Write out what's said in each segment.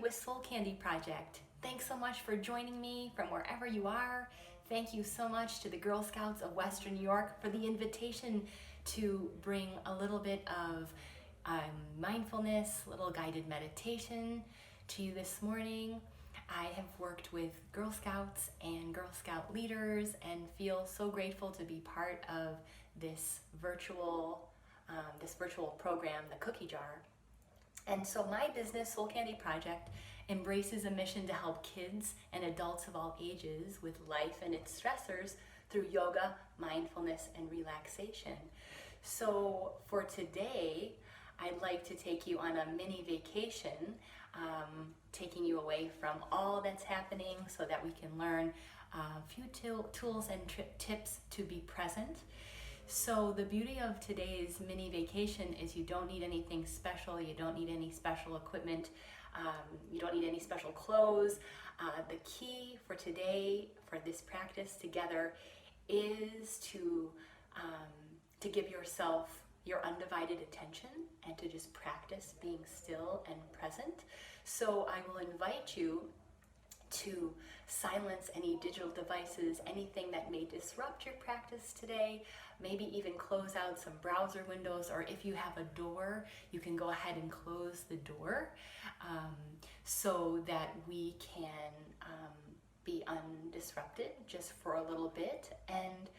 with Soul Candy Project. Thanks so much for joining me from wherever you are. Thank you so much to the Girl Scouts of Western New York for the invitation to bring a little bit of mindfulness, little guided meditation to you this morning. I have worked with Girl Scouts and Girl Scout leaders and feel so grateful to be part of this virtual program, the Cookie Jar. And so my business, Soul Candy Project, embraces a mission to help kids and adults of all ages with life and its stressors through yoga, mindfulness, and relaxation. So for today, I'd like to take you on a mini vacation, taking you away from all that's happening so that we can learn a few tools and tips to be present. So the beauty of today's mini vacation is you don't need anything special, you don't need any special equipment, you don't need any special clothes. The key for today, for this practice together, is to give yourself your undivided attention and to just practice being still and present. So I will invite you to silence any digital devices, anything that may disrupt your practice today, maybe even close out some browser windows, or if you have a door, you can go ahead and close the door so that we can be undisrupted just for a little bit. And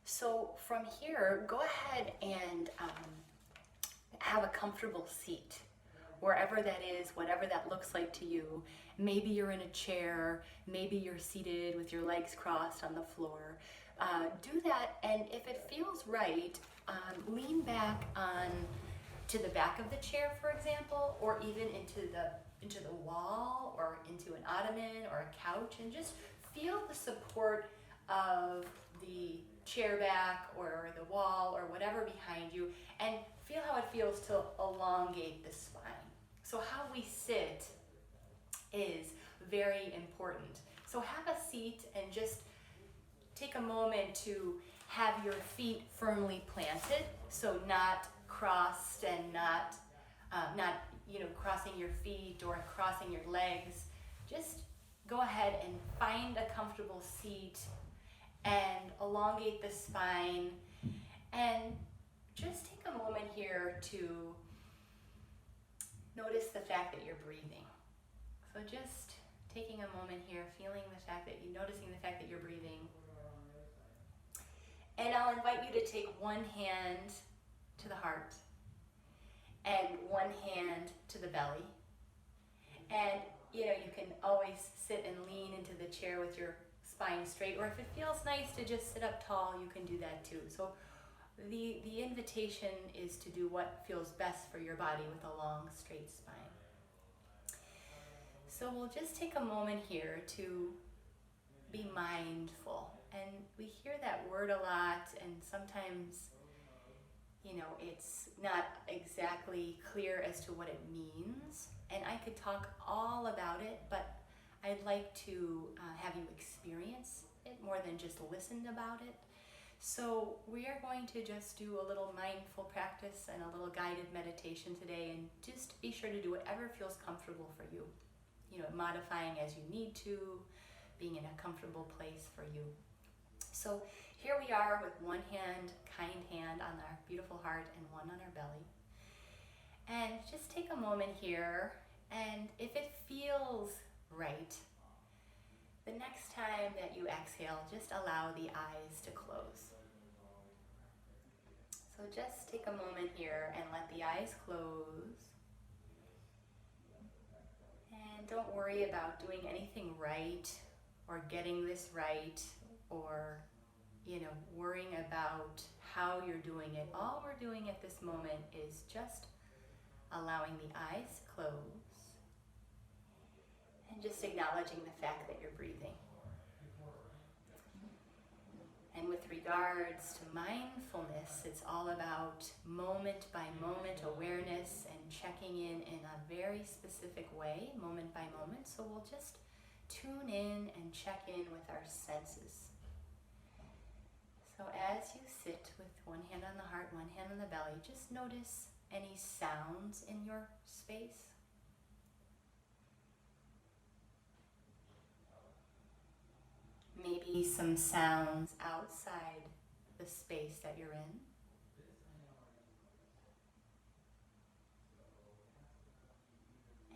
so from here, go ahead and have a comfortable seat, wherever that is, whatever that looks like to you. Maybe you're in a chair, maybe you're seated with your legs crossed on the floor. Do that, and if it feels right, lean back to the back of the chair, for example, or even into the wall, or into an ottoman or a couch, and just feel the support of the chair back or the wall or whatever behind you, and feel how it feels to elongate the spine. So how we sit is very important. So have a seat and just take a moment to have your feet firmly planted, so not crossed and not crossing your feet or crossing your legs. Just go ahead and find a comfortable seat and elongate the spine, and just take a moment here to notice the fact that you're breathing. So just taking a moment here, noticing the fact that you're breathing. And I'll invite you to take one hand to the heart and one hand to the belly. And you can always sit and lean into the chair with your spine straight, or if it feels nice to just sit up tall, you can do that too. So the invitation is to do what feels best for your body with a long, straight spine. So we'll just take a moment here to be mindful. And we hear that word a lot, and sometimes, it's not exactly clear as to what it means. And I could talk all about it, but I'd like to have you experience it more than just listen about it. So we are going to just do a little mindful practice and a little guided meditation today, and just be sure to do whatever feels comfortable for you. Modifying as you need to, being in a comfortable place for you. So here we are with one hand, kind hand on our beautiful heart and one on our belly. And just take a moment here, and if it feels right, the next time that you exhale, just allow the eyes to close. So just take a moment here and let the eyes close. And don't worry about doing anything right or getting this right, or worrying about how you're doing it. All we're doing at this moment is just allowing the eyes to close and just acknowledging the fact that you're breathing. And with regards to mindfulness, it's all about moment by moment awareness and checking in a very specific way, moment by moment. So we'll just tune in and check in with our senses. So as you sit with one hand on the heart, one hand on the belly, just notice any sounds in your space. Maybe some sounds outside the space that you're in.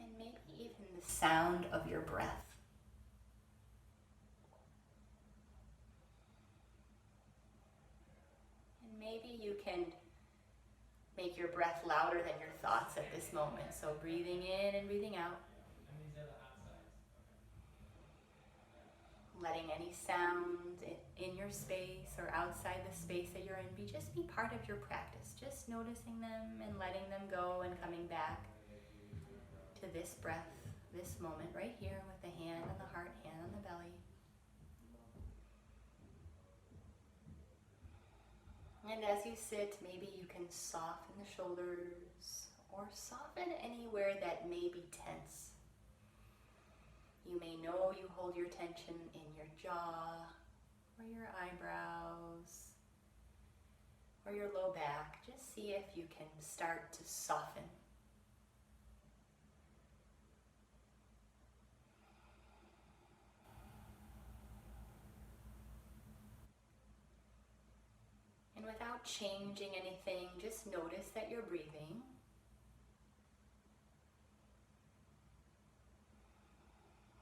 And maybe even the sound of your breath. And maybe you can make your breath louder than your thoughts at this moment. So breathing in and breathing out. Letting any sound in your space or outside the space that you're in just be part of your practice. Just noticing them and letting them go and coming back to this breath, this moment right here with the hand on the heart, hand on the belly. And as you sit, maybe you can soften the shoulders or soften anywhere that may be tense. You may know you hold your tension in your jaw, or your eyebrows, or your low back. Just see if you can start to soften. And without changing anything, just notice that you're breathing.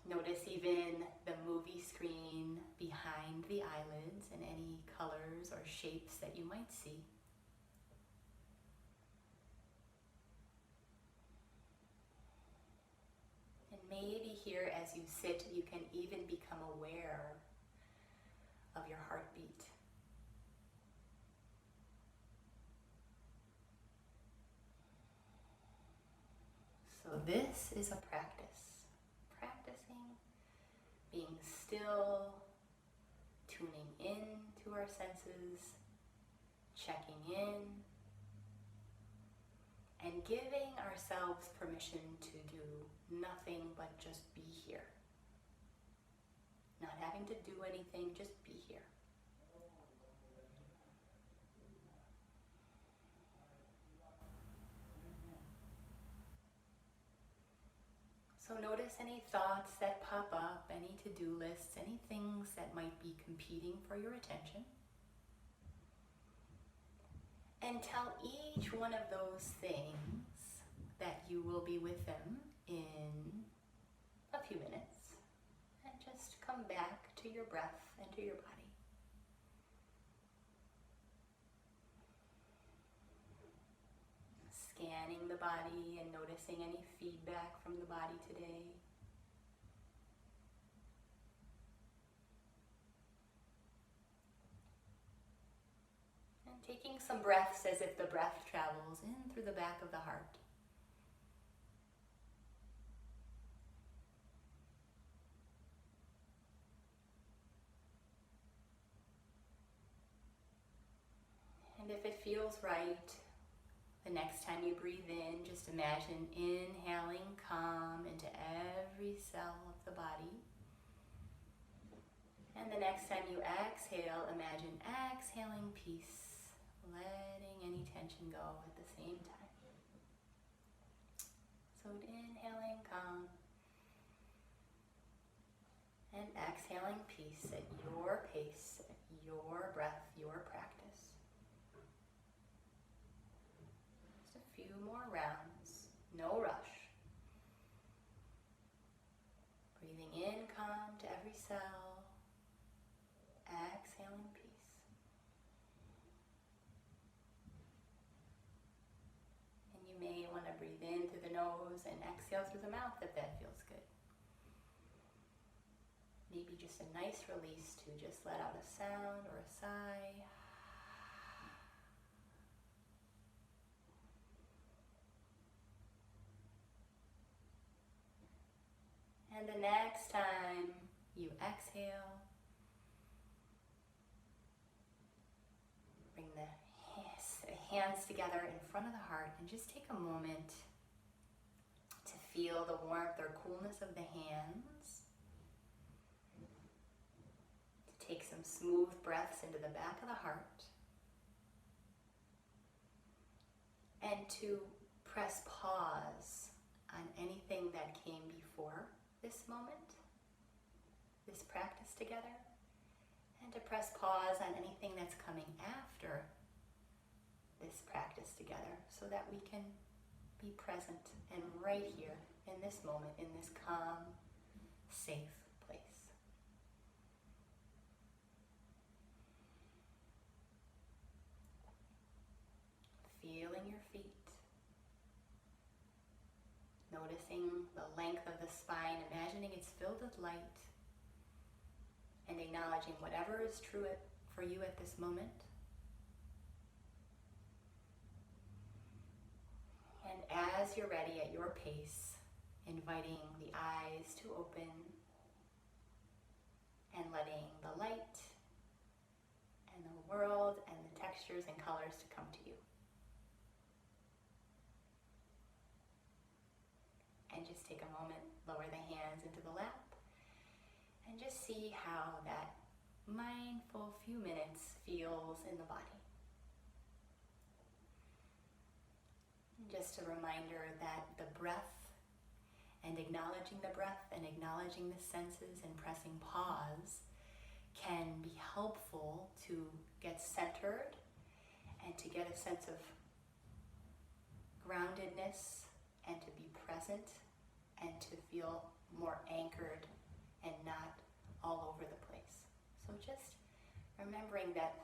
Notice even the movie screen behind the eyelids and any colors or shapes that you might see. And maybe here as you sit, you can even become aware of your heartbeat. So this is a practice. Practicing being still, tuning in to our senses, checking in, and giving ourselves permission to do nothing but just be here. Not having to do anything, just be here. So notice any thoughts that pop up, any to-do lists, any things that might be competing for your attention. And tell each one of those things that you will be with them in a few minutes. And just come back to your breath and to your body. Scanning the body and noticing any feedback from the body today. And taking some breaths as if the breath travels in through the back of the heart. And if it feels right, the next time you breathe in, just imagine inhaling calm into every cell of the body. And the next time you exhale, imagine exhaling peace, letting any tension go at the same time. So inhaling calm and exhaling peace at your pace, at your breath, your practice. Few more rounds, no rush. Breathing in calm to every cell, exhaling peace. And you may want to breathe in through the nose and exhale through the mouth if that feels good. Maybe just a nice release to just let out a sound or a sigh. And the next time you exhale, bring the hands together in front of the heart and just take a moment to feel the warmth or coolness of the hands. To take some smooth breaths into the back of the heart. And to press pause on anything that came before this moment, this practice together, And to press pause on anything that's coming after this practice together so that we can be present and right here in this moment, in this calm, safe place. Feeling your feet. Noticing the length of the spine, imagining it's filled with light, and acknowledging whatever is true for you at this moment. And as you're ready at your pace, inviting the eyes to open and letting the light and the world and the textures and colors to come to you. And just take a moment, lower the hands into the lap, and just see how that mindful few minutes feels in the body. Just a reminder that the breath and acknowledging the breath and acknowledging the senses and pressing pause can be helpful to get centered and to get a sense of groundedness and to be present and to feel more anchored and not all over the place. So just remembering that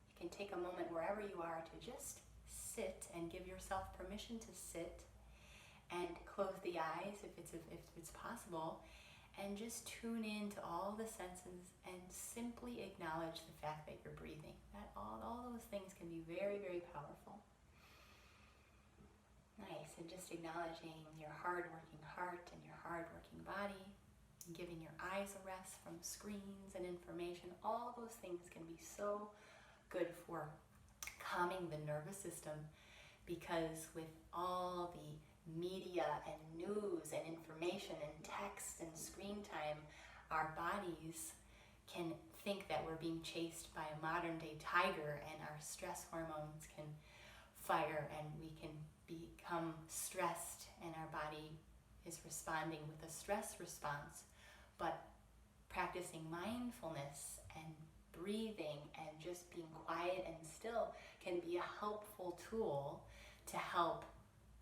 you can take a moment wherever you are to just sit and give yourself permission to sit and close the eyes if it's possible, and just tune in to all the senses and simply acknowledge the fact that you're breathing. That all those things can be very, very powerful. Nice, and just acknowledging your hard-working heart and your hard-working body, and giving your eyes a rest from screens and information. All those things can be so good for calming the nervous system, because with all the media and news and information and text and screen time, our bodies can think that we're being chased by a modern-day tiger, and our stress hormones can fire and we can become stressed, and our body is responding with a stress response. But practicing mindfulness and breathing and just being quiet and still can be a helpful tool to help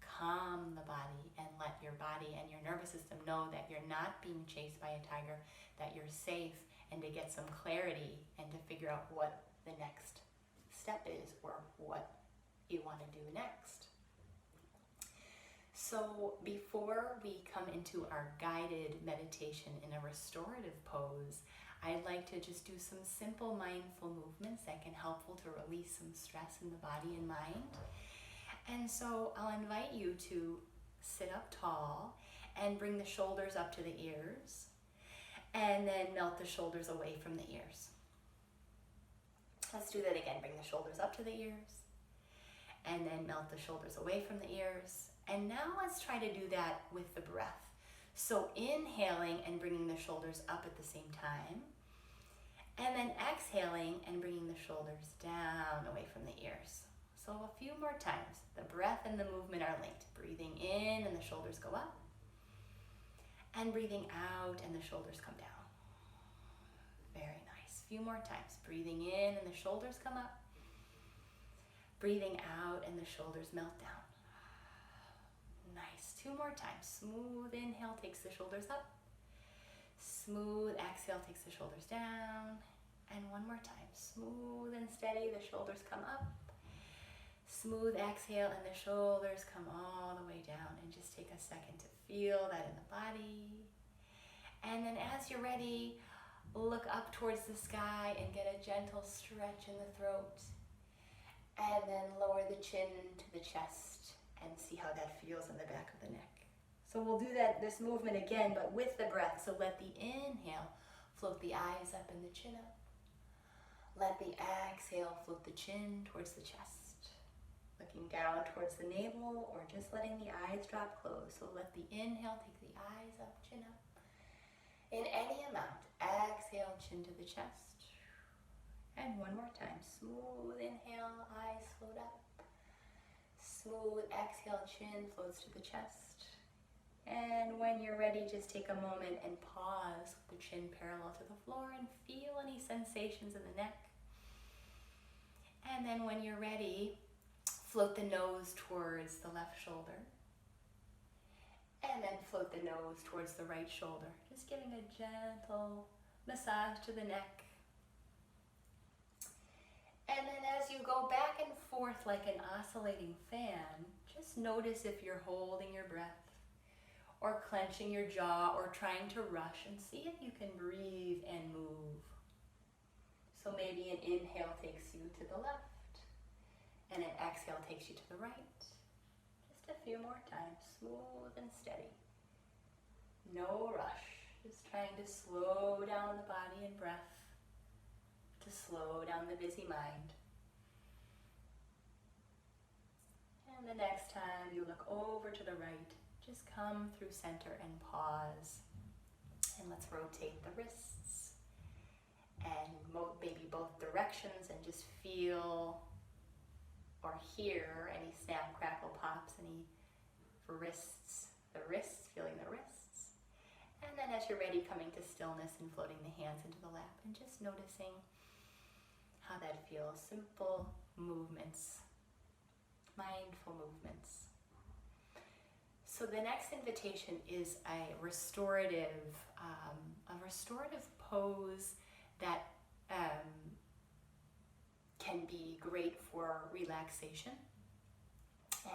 calm the body and let your body and your nervous system know that you're not being chased by a tiger, that you're safe, and to get some clarity and to figure out what the next step is or what you want to do next. So before we come into our guided meditation in a restorative pose, I'd like to just do some simple mindful movements that can helpful to release some stress in the body and mind. And so I'll invite you to sit up tall and bring the shoulders up to the ears, and then melt the shoulders away from the ears. Let's do that again. Bring the shoulders up to the ears, and then melt the shoulders away from the ears. And now let's try to do that with the breath. So inhaling and bringing the shoulders up at the same time, and then exhaling and bringing the shoulders down away from the ears. So a few more times. The breath and the movement are linked. Breathing in and the shoulders go up, and breathing out and the shoulders come down. Very nice. Few more times. Breathing in and the shoulders come up. Breathing out and the shoulders melt down. Nice. 2 more times. Smooth inhale takes the shoulders up. Smooth exhale takes the shoulders down. And 1 more time. Smooth and steady, the shoulders come up. Smooth exhale and the shoulders come all the way down. And just take a second to feel that in the body. And then as you're ready, look up towards the sky and get a gentle stretch in the throat. And then lower the chin to the chest and see how that feels in the back of the neck. So we'll do this movement again, but with the breath. So let the inhale float the eyes up and the chin up. Let the exhale float the chin towards the chest. Looking down towards the navel, or just letting the eyes drop closed. So let the inhale take the eyes up, chin up. In any amount, exhale, chin to the chest. And 1 more time. Smooth inhale, eyes float up. Smooth exhale, chin floats to the chest. And when you're ready, just take a moment and pause with the chin parallel to the floor and feel any sensations in the neck. And then when you're ready, float the nose towards the left shoulder. And then float the nose towards the right shoulder. Just giving a gentle massage to the neck. And then as you go back and forth like an oscillating fan, just notice if you're holding your breath or clenching your jaw or trying to rush, and see if you can breathe and move. So maybe an inhale takes you to the left and an exhale takes you to the right. Just a few more times, smooth and steady. No rush, just trying to slow down the body and breath, to slow down the busy mind. And the next time you look over to the right, just come through center and pause. And let's rotate the wrists and maybe both directions, and just feel or hear any snap, crackle, pops, any wrists, feeling the wrists. And then as you're ready, coming to stillness and floating the hands into the lap and just noticing how that feels. Simple movements, mindful movements. So the next invitation is a restorative pose that can be great for relaxation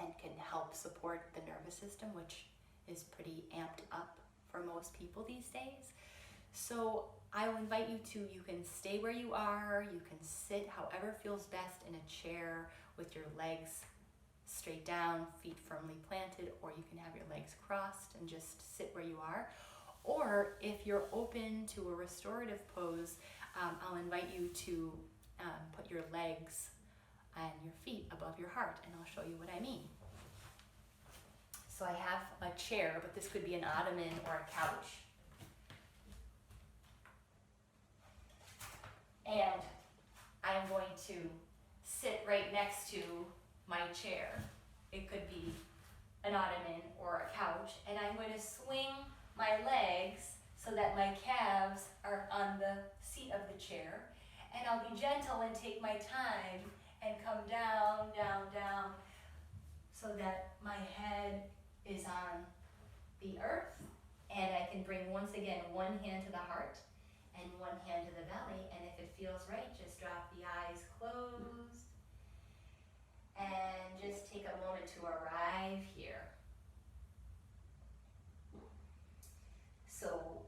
and can help support the nervous system, which is pretty amped up for most people these days. So I will invite you to, you can stay where you are, you can sit however feels best in a chair with your legs straight down, feet firmly planted, or you can have your legs crossed and just sit where you are. Or if you're open to a restorative pose, I'll invite you to put your legs and your feet above your heart, and I'll show you what I mean. So I have a chair, but this could be an ottoman or a couch. And I'm going to sit right next to my chair. It could be an ottoman or a couch, and I'm going to swing my legs so that my calves are on the seat of the chair, and I'll be gentle and take my time and come down, down, down, so that my head is on the earth, and I can bring, once again, one hand to the heart and one hand to the belly, and if it feels right, just drop the eyes closed. And just take a moment to arrive here. So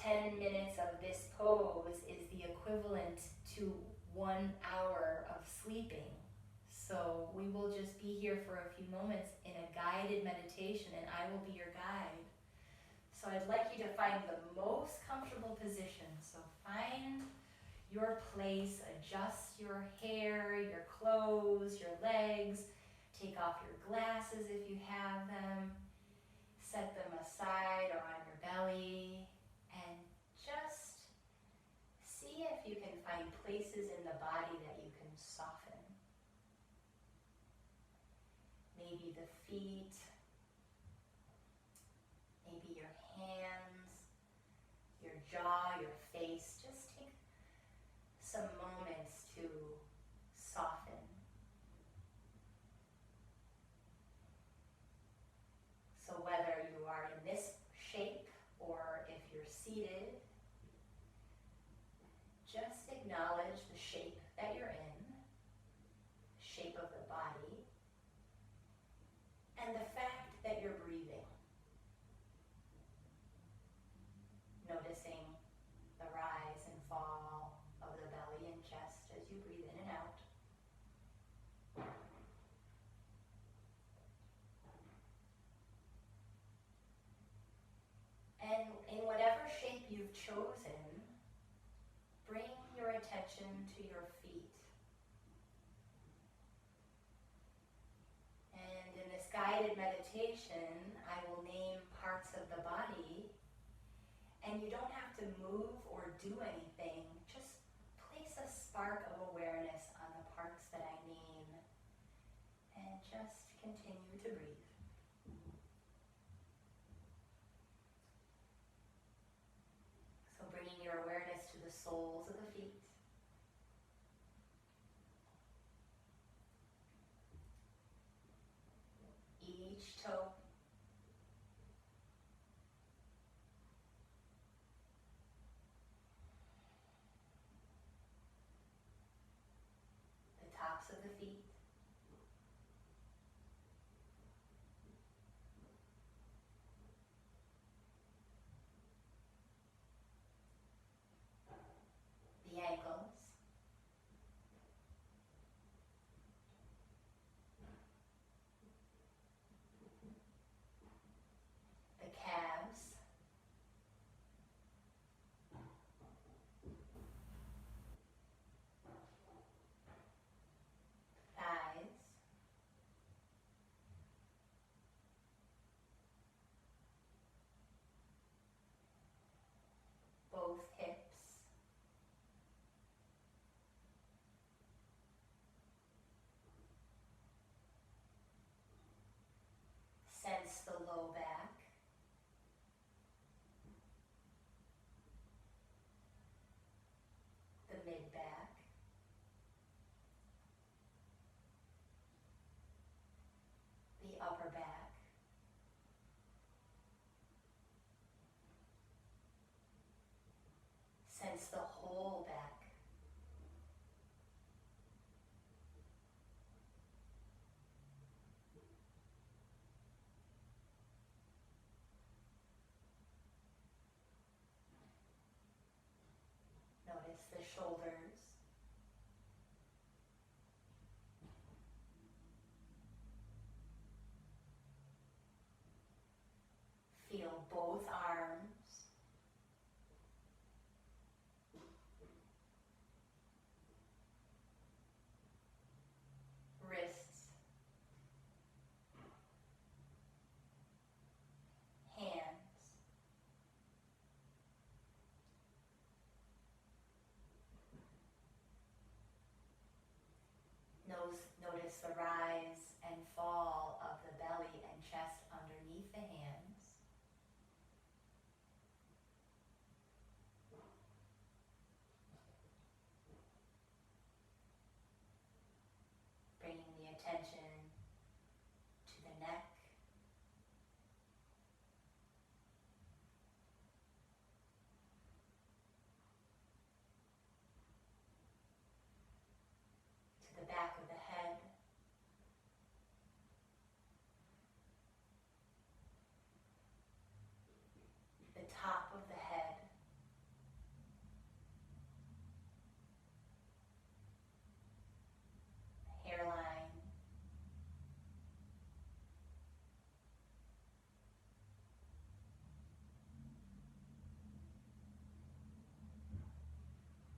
10 minutes of this pose is the equivalent to 1 hour of sleeping. So we will just be here for a few moments in a guided meditation, and I will be your guide. So I'd like you to find the most comfortable position. So find your place, adjust your hair, your clothes, your legs, take off your glasses if you have them, set them aside or on your belly, and just see if you can find places in the body that you can soften. Maybe the feet, maybe your hands, your jaw, your face. Just take some moments to soften. So whether you are in this shape or if you're seated, just acknowledge the shape that you're in, shape of the body, and the fact that you're breathing. Noticing the rise and fall of the belly and chest as you breathe in and out. And in whatever shape you've chosen, bring your attention to your feet. And in this guided meditation, I will name parts of the body, and you don't have to move or do anything. Just place a spark of awareness on the parts that I name, and just continue to breathe. soles of the feet. Each toe. The tops of the feet. The ankles. The calves. Thighs. Both hips. Sense the low back. The mid back. The upper back. Sense the whole back. Notice the shoulders. Feel both arms. Wrists. Hands. Notice the rise and fall of the belly and chest underneath the hands. Bringing the attention to the neck. To the back of the head. The top of the head. Hairline.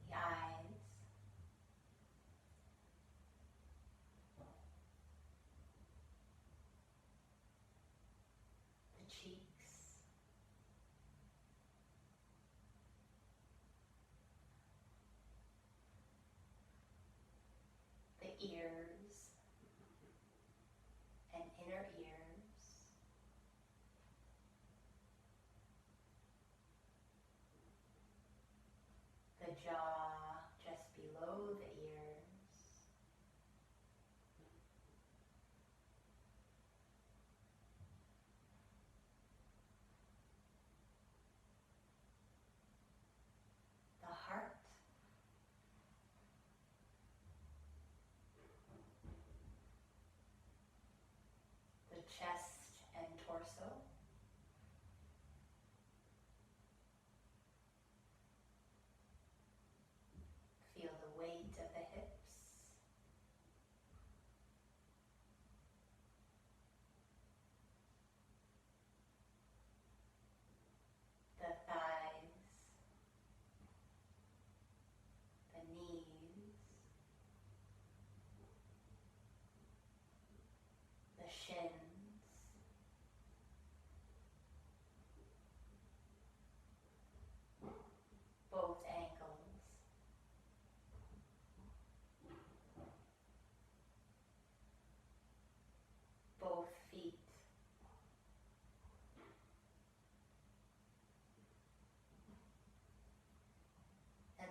The eyes. The cheeks. The ears and inner ears. The jaw just below the ears. The heart. The chest and torso.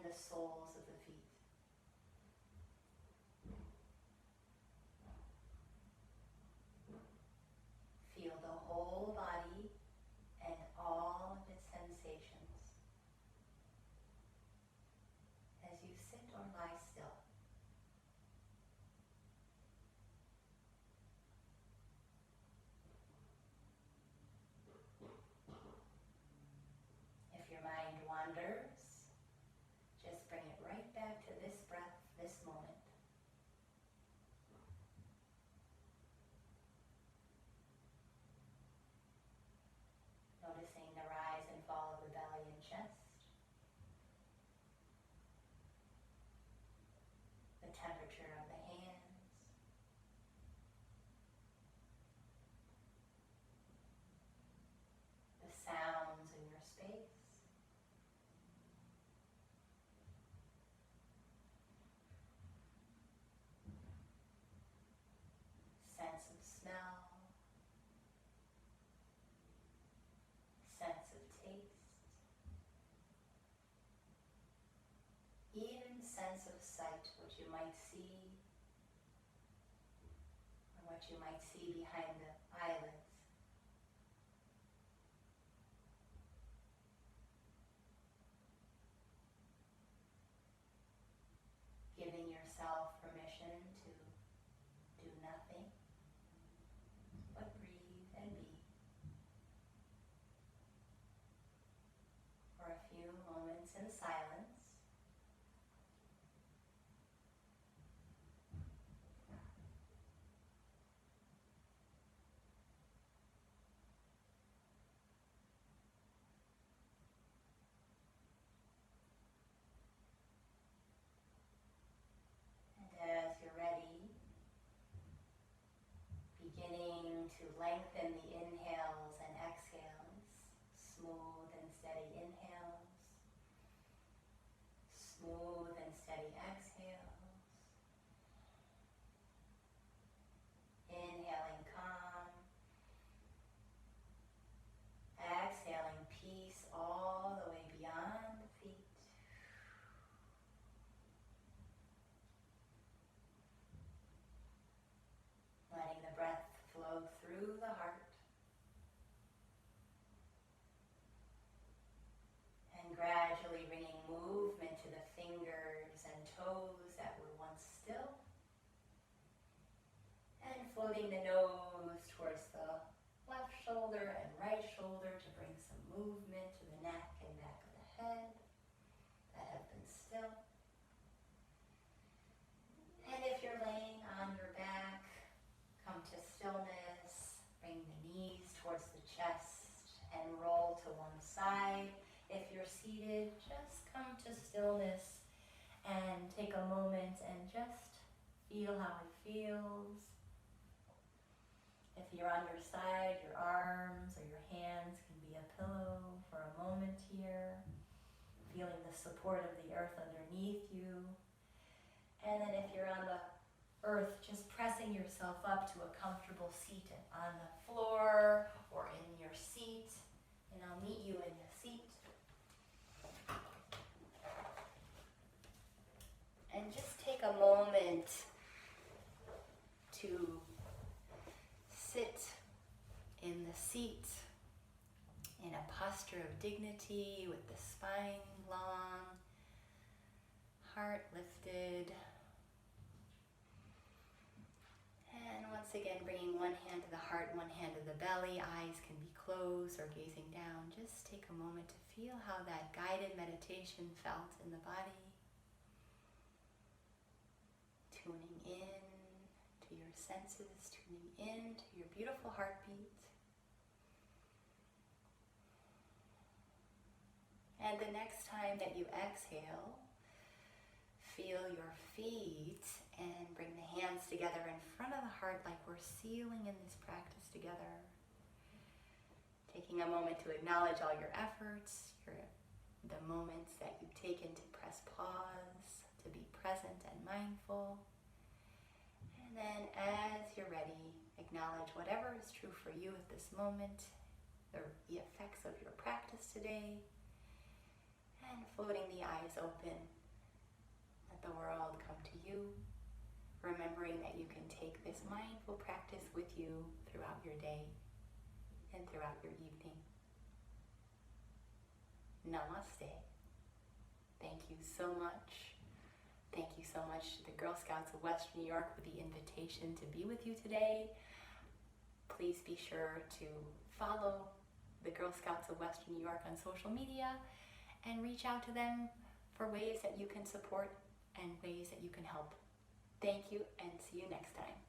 the soles of the feet. Feel the whole body and all of its sensations as you sit or lie still. If your mind wanders, just bring it right back to this breath, this moment. Noticing the rise and fall of the belly and chest, the temperature of the hands, the sounds in your space, sense of smell, sense of taste, even sense of sight, what you might see, or what you might see behind the eyelids. Giving yourself permission to do nothing but breathe and be for a few moments in silence. As you're ready, beginning to lengthen the inhales and exhales, smooth and steady inhales, smooth and steady exhales, inhaling calm, exhaling peace all the way beyond the feet. Letting the breath flow through the heart and gradually bringing movement to the fingers and toes that were once still, and floating the nose towards the left shoulder and right shoulder to bring some movement to the neck and back of the head that have been still. And if you're laying on your back, come to stillness, bring the knees towards the chest and roll to one side. If you're seated, just come to stillness and take a moment and just feel how it feels. If you're on your side, your arms or your hands can be a pillow for a moment here, feeling the support of the earth underneath you. And then if you're on the earth, just pressing yourself up to a comfortable seat on the floor or in your seat. And I'll meet you in the seat. And just take a moment to sit in the seat in a posture of dignity with the spine long, heart lifted. And once again, bringing one hand to the heart, one hand to the belly. Eyes can be closed or gazing down. Just take a moment to feel how that guided meditation felt in the body. Tuning in to your senses, tuning in to your beautiful heartbeat. And the next time that you exhale, feel your feet and bring the hands together in front of the heart like we're sealing in this practice together. Taking a moment to acknowledge all your efforts, the moments that you've taken to press pause, to be present and mindful. And then as you're ready, acknowledge whatever is true for you at this moment, the effects of your practice today, and floating the eyes open Let the world come to you, remembering that you can take this mindful practice with you throughout your day and throughout your evening. Namaste. Thank you so much. Thank you so much to the Girl Scouts of Western New York for the invitation to be with you today. Please be sure to follow the Girl Scouts of Western New York on social media and reach out to them for ways that you can support and ways that you can help. Thank you, and see you next time.